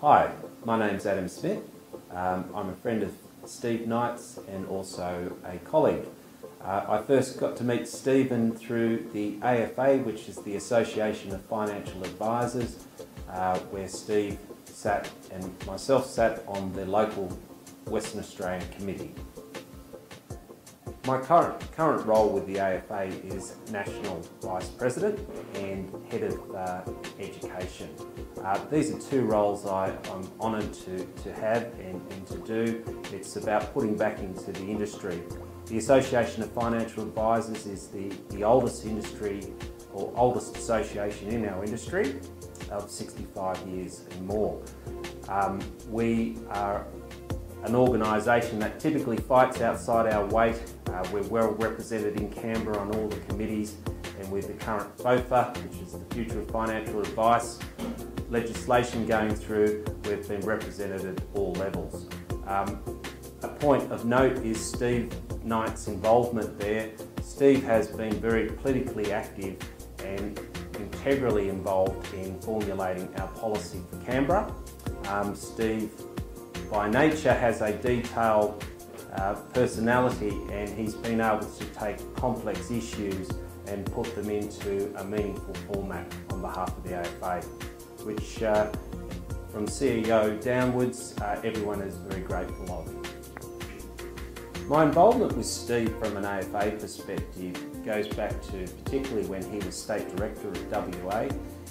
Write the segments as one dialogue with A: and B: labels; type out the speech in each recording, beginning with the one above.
A: Hi, my name's Adam Smith. I'm a friend of Steve Knight's and also a colleague. I first got to meet Stephen through the AFA, which is the Association of Financial Advisors, where Steve sat and myself sat on the local Western Australian committee. My current role with the AFA is National Vice President and Head of Education. These are two roles I'm honoured to have and to do. It's about putting back into the industry. The Association of Financial Advisors is the oldest industry or oldest association in our industry of 65 years and more. We are an organisation that typically fights outside our weight. We're well represented in Canberra on all the committees, and with the current FOFA, which is the Future of Financial Advice legislation going through, we've been represented at all levels. A point of note is Steve Knight's involvement there. Steve has been very politically active and integrally involved in formulating our policy for Canberra. Steve, by nature, has a detailed personality, and he's been able to take complex issues and put them into a meaningful format on behalf of the AFA, which from CEO downwards, everyone is very grateful of. My involvement with Steve from an AFA perspective goes back to particularly when he was State Director of WA,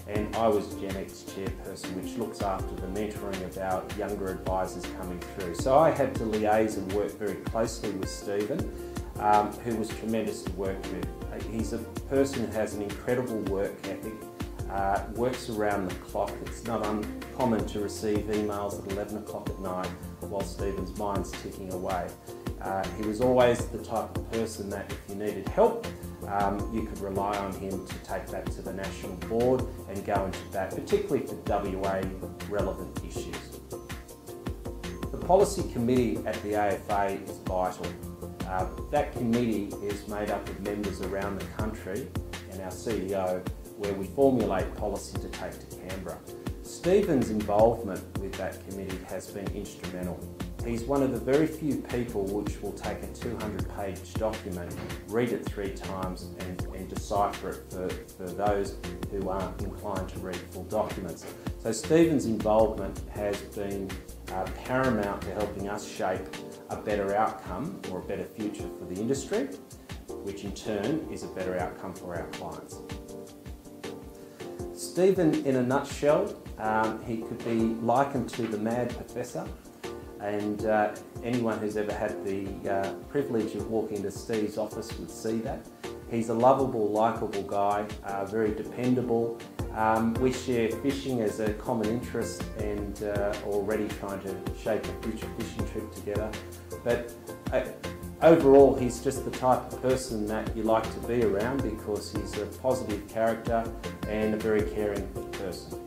A: and I was Gen X Chairperson, which looks after the mentoring of our younger advisors coming through. So I had to liaise and work very closely with Stephen, who was tremendous to work with. He's a person who has an incredible work ethic, works around the clock. It's not uncommon to receive emails at 11 o'clock at night while Stephen's mind's ticking away. He was always the type of person that if you needed help, you could rely on him to take that to the national board and go into that, particularly for WA relevant issues. The policy committee at the AFA is vital. That committee is made up of members around the country and our CEO, where we formulate policy to take to Canberra. Stephen's involvement with that committee has been instrumental. He's one of the very few people which will take a 200-page document, read it 3 times and decipher it for those who aren't inclined to read full documents. So Stephen's involvement has been paramount to helping us shape a better outcome or a better future for the industry, which in turn is a better outcome for our clients. Stephen, in a nutshell, he could be likened to the Mad Professor, and anyone who's ever had the privilege of walking into Steve's office would see that. He's a lovable, likeable guy, very dependable. We share fishing as a common interest and already trying to shape a future fishing trip together. But overall, he's just the type of person that you like to be around because he's a positive character and a very caring person.